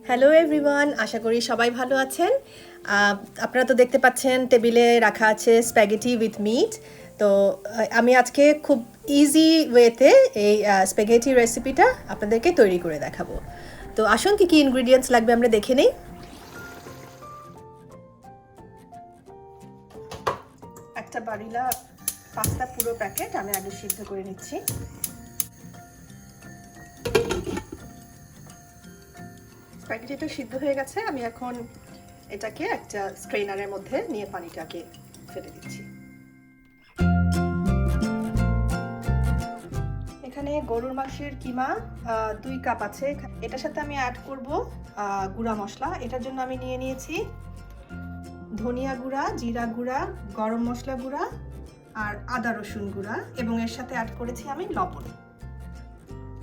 Hello everyone, আশা করি সবাই ভালো আছেন। আপনারা তো দেখতে পাচ্ছেন টেবিলে রাখা আছে স্প্যাগেটি উইথ মিট। তো আমি আজকে খুব ইজি ওয়েতে এই স্প্যাগেটি রেসিপিটা আপনাদেরকে তৈরি করে দেখাবো। তো আসুন কি কি ইনগ্রিডিয়েন্টস লাগবে আমরা দেখে নিই। একটা বারিলা পাস্তা পুরো প্যাকেট আমি আগে সিদ্ধ করে নিচ্ছি। স্প্যাগেটিটা সিদ্ধ হয়ে গেছে, আমি এখন এটাকে একটা স্ট্রেনারের মধ্যে নিয়ে পানিটাকে ফেলে দিচ্ছি। এখানে গরুর মাংসের কিমা 2 কাপ আছে। এটার সাথে আমি অ্যাড করব গুঁড়া মশলা। এটার জন্য আমি নিয়ে নিয়েছি ধনিয়া গুঁড়া, জিরা গুঁড়া, গরম মশলা গুঁড়া আর আদা রসুন গুঁড়া, এবং এর সাথে অ্যাড করেছি আমি লবণ।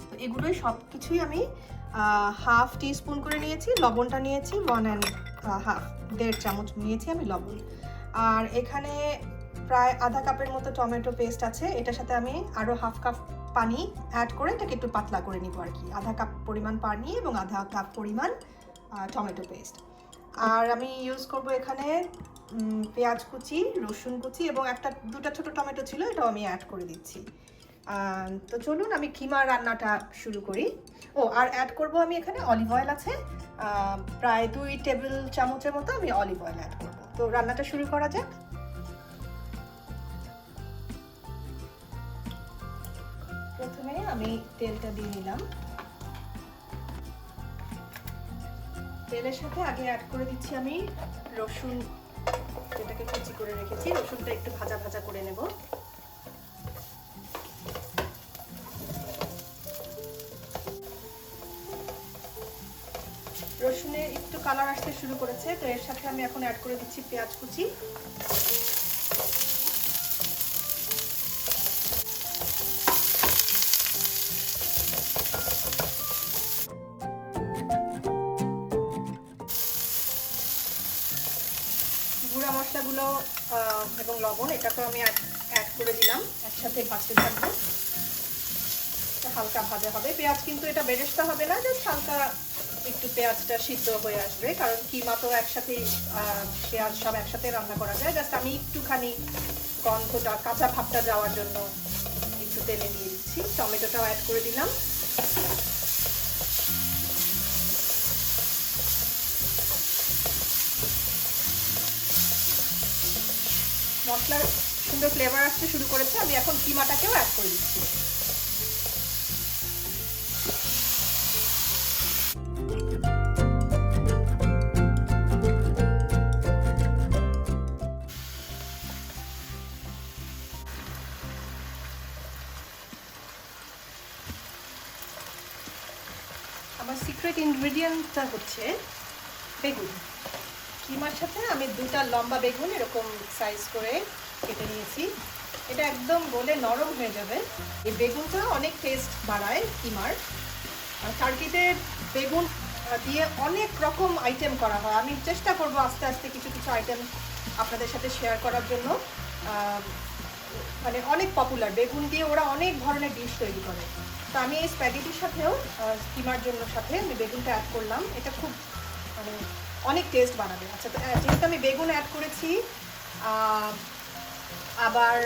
তো এগুলোই সব কিছুই আমি হাফ টিস্পুন করে নিয়েছি। লবণটা নিয়েছি 1.5 চামচ নিয়েছি আমি লবণ। আর এখানে প্রায় আধা কাপের মতো টমেটো পেস্ট আছে। এটার সাথে আমি আরও হাফ কাপ পানি অ্যাড করে এটাকে একটু পাতলা করে নিব আর কি। আধা কাপ পরিমাণ পানি এবং আধা কাপ পরিমাণ টমেটো পেস্ট। আর আমি ইউজ করব এখানে পেঁয়াজ কুচি, রসুন কুচি এবং দুটো ছোট টমেটো ছিল, এটাও আমি অ্যাড করে দিচ্ছি। তো চলুন আমি কিমা রান্নাটা শুরু করি। আর অ্যাড করব আমি এখানে অলিভ অয়েল আছে, প্রায় 2 টেবিল চামচের মতো আমি অলিভ অয়েল অ্যাড করব। তো রান্নাটা শুরু করা যাক। প্রথমে আমি তেলটা দিয়ে নিলাম। তেলের সাথে আগে অ্যাড করে দিচ্ছি আমি রসুন, যেটাকে কুচি করে রেখেছি। রসুনটা একটু ভাজা ভাজা করে নেব। রসুনে একটু কালার আসতে শুরু করেছে, তো এর সাথে আমি এখন অ্যাড করে দিচ্ছি পেঁয়াজ কুচি। গুঁড়া মশলাগুলো এবং লবণ এটাকেও আমি অ্যাড করে দিলাম, একসাথে ভাজতে থাকবো। হালকা ভাজা হবে পেঁয়াজ, কিন্তু এটা বেরেস্তা হবে না, জাস্ট হালকা একটু পেঁয়াজটা সিদ্ধ হয়ে আসবে, কারণ কিমা তো একসাথে পেঁয়াজ সব একসাথে রান্না করা যায়। জাস্ট আমি একটুখানি গন্ধটা, কাঁচা ভাবটা যাওয়ার জন্য একটু তেলে দিয়ে দিচ্ছি। টমেটোটাও অ্যাড করে দিলাম। মশলার সুন্দর ফ্লেভার আসতে শুরু করেছে, আমি এখন কিমাটাকেও অ্যাড করে দিচ্ছি। আমার সিক্রেট ইনগ্রেডিয়েন্টটা হচ্ছে বেগুন। কিমার সাথে আমি 2টা লম্বা বেগুন এরকম সাইজ করে কেটে নিয়েছি। এটা একদম গলে নরম হয়ে যাবে। এই বেগুনটা অনেক টেস্ট বাড়ায় কিমার। আর টার্কিতে বেগুন দিয়ে অনেক রকম আইটেম করা হয়। আমি চেষ্টা করব আস্তে আস্তে কিছু কিছু আইটেম আপনাদের সাথে শেয়ার করার জন্য। মানে অনেক পপুলার, বেগুন দিয়ে ওরা অনেক ধরনের ডিশ তৈরি করে। তো আমি এই স্প্যাগেটির সাথেও কিমার জন্য সাথে আমি বেগুনটা অ্যাড করলাম। এটা খুব মানে অনেক টেস্ট বানাবে। আচ্ছা, তো যেহেতু আমি বেগুন অ্যাড করেছি, আবার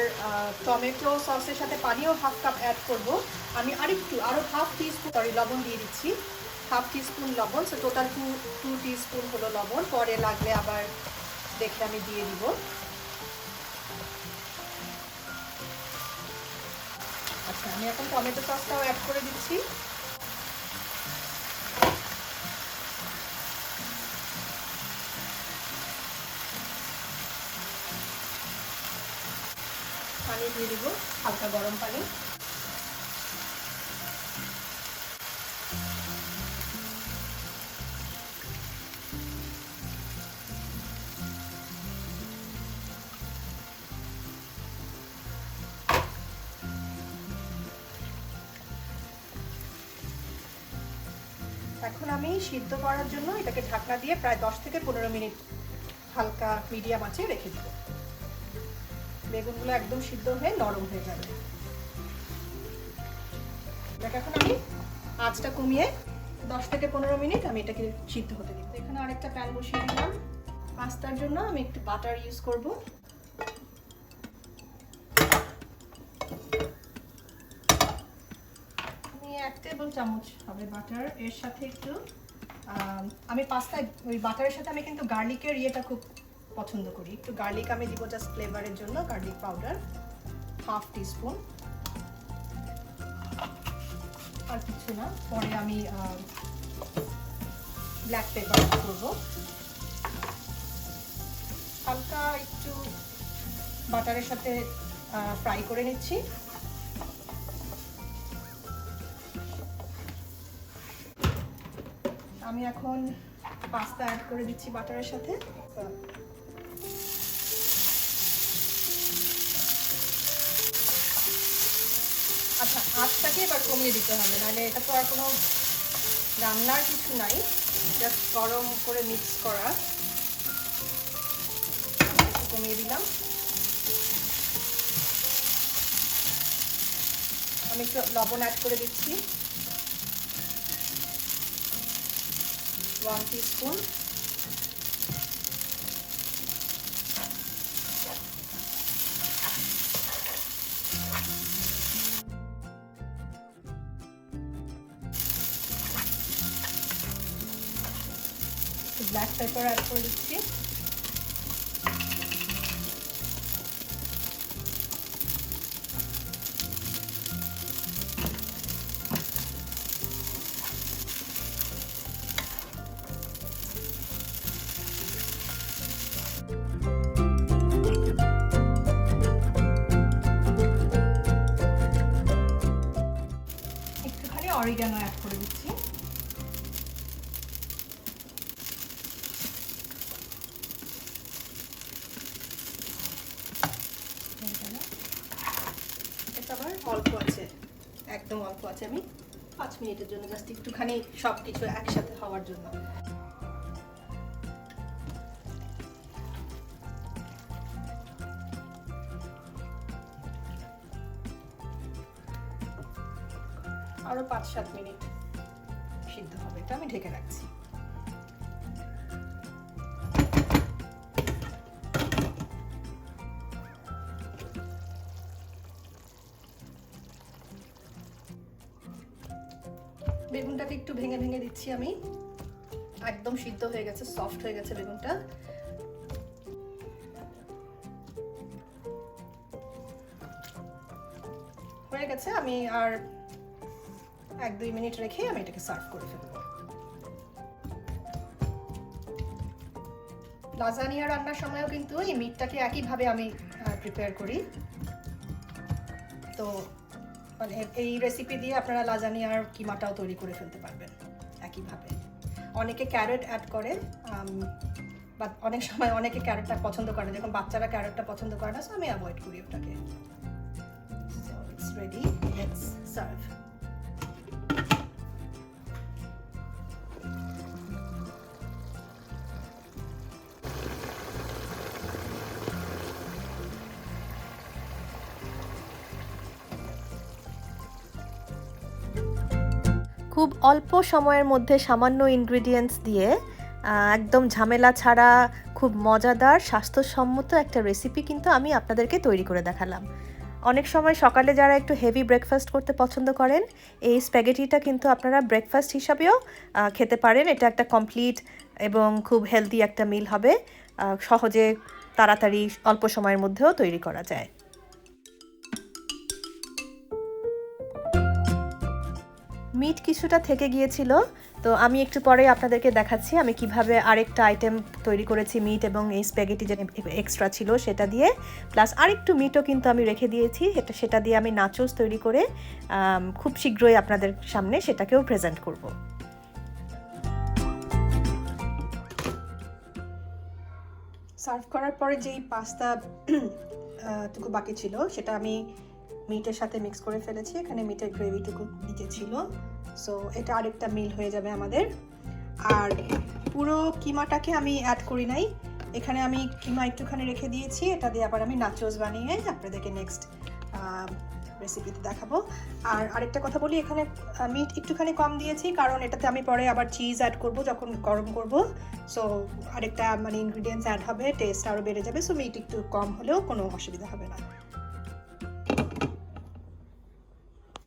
টমেটো সসের সাথে পানিও হাফ কাপ অ্যাড করব। আমি আরও হাফ টিস্পুন লবণ দিয়ে দিচ্ছি, হাফ টিস্পুন লবণ। সো টোটাল 2 টিস্পুন হলো লবণ। পরে লাগলে আবার দেখে আমি দিয়ে দিব। আচ্ছা, আমি এখন টমেটো সসটাও অ্যাড করে দিচ্ছি। পানি দিয়ে দিব, হালকা গরম পানি। এখন আমি সিদ্ধ করার জন্য এটাকে ঢাকনা দিয়ে প্রায় 10 থেকে 15 মিনিট হালকা মিডিয়াম আঁচে রেখে দেব। বেগুনগুলো একদম সিদ্ধ হয়ে নরম হয়ে যাবে। এখন আমি আঁচটা কমিয়ে 10 থেকে 15 মিনিট আমি এটাকে সিদ্ধ হতে দিব। এখানে আরেকটা প্যান বসিয়ে দিলাম। পাস্তার জন্য আমি একটু বাটার ইউজ করব। আমি 1 টেবিল চামচ হবে বাটার। এর সাথে একটু আমি পাস্তায় ওই বাটারের সাথে আমি কিন্তু গার্লিকের ইয়েটা খুব পছন্দ করি। একটু গার্লিক আমি দিব জাস্ট ফ্লেভারের জন্য, গার্লিক পাউডার 1/2 টিস্পুন, আর কিছু না। পরে আমি ব্ল্যাক পেপার করব। হালকা একটু বাটারের সাথে ফ্রাই করে নিচ্ছি। আমি এখন পাস্তা অ্যাড করে দিচ্ছি বাটারের সাথে। আচ্ছা, আঁচটাকে এবার কমিয়ে দিতে হবে, নাহলে এটা তো আর কোনো রান্নার কিছু নাই, জাস্ট গরম করে মিক্স করা। কমিয়ে দিলাম। আমি একটু লবণ অ্যাড করে দিচ্ছি, 1 টিস্পুন। ব্ল্যাক পেপার অ্যাড করে দিচ্ছি। একটুখানি অরিগানো অ্যাড করে দিচ্ছি। অল্প আছে, একদম অল্প আছে। আমি 5 মিনিটের জন্য জাস্ট একটুখানি সবকিছু একসাথে হওয়ার জন্য। আরো 5-7 মিনিট সিদ্ধ হবে, এটা আমি ঢেকে রাখছি। বেগুনটাকে একটু ভেঙে ভেঙে দিচ্ছি আমি। একদম সিদ্ধ হয়ে গেছে, সফট হয়ে গেছে বেগুনটা। হয়ে গেছে। আমি আর 1-2 মিনিট রেখে আমি এটাকে সার্ভ করে ফেলবো। লাজানিয়া রান্নার সময়ও কিন্তু এই মিটটাকে একইভাবে আমি প্রিপেয়ার করি। তো মানে এই রেসিপি দিয়ে আপনারা লাজানিয়ার কিমাটাও তৈরি করে ফেলতে পারবেন একইভাবে। অনেকে ক্যারট অ্যাড করে, বা অনেক সময় অনেকে ক্যারটটা পছন্দ করে না, যখন বাচ্চারা ক্যারটটা পছন্দ করে না, সো আমি অ্যাভয়েড করি ওটাকে। So it's ready, let's serve. খুব অল্প সময়ের মধ্যে সামান্য ইনগ্রিডিয়েন্টস দিয়ে একদম ঝামেলা ছাড়া খুব মজাদার স্বাস্থ্যসম্মত একটা রেসিপি কিন্তু আমি আপনাদেরকে তৈরি করে দেখালাম। অনেক সময় সকালে যারা একটু হেভি ব্রেকফাস্ট করতে পছন্দ করেন, এই স্প্যাগেটিটা কিন্তু আপনারা ব্রেকফাস্ট হিসাবেও খেতে পারেন। এটা একটা কমপ্লিট এবং খুব হেলদি একটা মিল হবে, সহজে তাড়াতাড়ি অল্প সময়ের মধ্যেও তৈরি করা যায়। মিট কিছুটা থেকে গিয়েছিল, তো আমি একটু পরে আপনাদেরকে দেখাচ্ছি আমি কিভাবে আরেকটা আইটেম তৈরি করেছি মিট এবং এই স্প্যাগেটি যে এক্সট্রা ছিল সেটা দিয়ে, প্লাস আরেকটু মিটও কিন্তু আমি রেখে দিয়েছি। সেটা দিয়ে আমি নাচোস তৈরি করে খুব শীঘ্রই আপনাদের সামনে সেটাকেও প্রেজেন্ট করব। সার্ভ করার পরে যেই পাস্তা টুকু বাকি ছিল সেটা আমি মিটের সাথে মিক্স করে ফেলেছি। এখানে মিটের গ্রেভিটুকু নিচে ছিল, সো এটা আরেকটা মিল হয়ে যাবে আমাদের। আর পুরো কিমাটাকে আমি অ্যাড করি নাই, এখানে আমি কিমা একটুখানি রেখে দিয়েছি। এটা দিয়ে আবার আমি নাচোস বানিয়ে আপনাদেরকে নেক্সট রেসিপিতে দেখাবো। আর আরেকটা কথা বলি, এখানে মিট একটুখানি কম দিয়েছি কারণ এটাতে আমি পরে আবার চিজ অ্যাড করব যখন গরম করব। সো আরেকটা মানে ইনগ্রিডিয়েন্টস অ্যাড হবে, টেস্ট আরও বেড়ে যাবে। সো মিট একটু কম হলেও কোনো অসুবিধা হবে না।